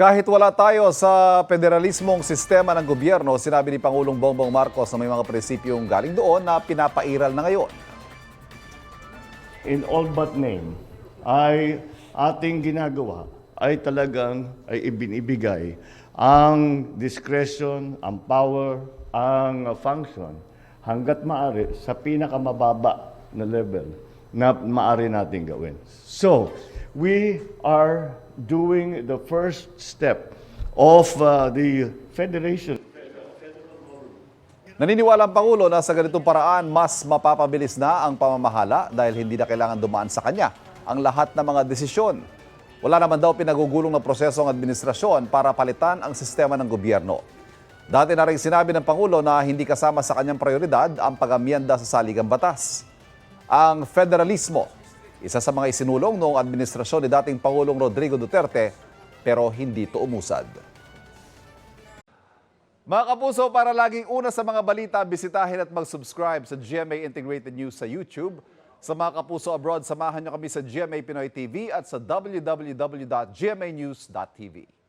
Kahit wala tayo sa federalismong sistema ng gobyerno, sinabi ni Pangulong Bongbong Marcos na may mga prinsipyong galing doon na pinapairal na ngayon. In all but name, ay ating ginagawa ay talagang ibinibigay ang discretion, ang power, ang function hanggat maaari sa pinakamababa na level na maaari natin gawin. So, we are doing the first step of the federation. Naniniwala ang Pangulo na sa ganitong paraan, mas mapapabilis na ang pamamahala dahil hindi na kailangan dumaan sa kanya ang lahat ng mga desisyon. Wala naman daw pinagugulong na proseso ang administrasyon para palitan ang sistema ng gobyerno. Dati na rin sinabi ng Pangulo na hindi kasama sa kanyang prioridad ang pag-amyenda sa saligang batas. Ang federalismo, isa sa mga isinulong noong administrasyon ni dating Pangulong Rodrigo Duterte, pero hindi ito umusad. Mga kapuso, para laging una sa mga balita, bisitahin at mag-subscribe sa GMA Integrated News sa YouTube. Sa mga kapuso abroad, samahan niyo kami sa GMA Pinoy TV at sa www.gmanews.tv.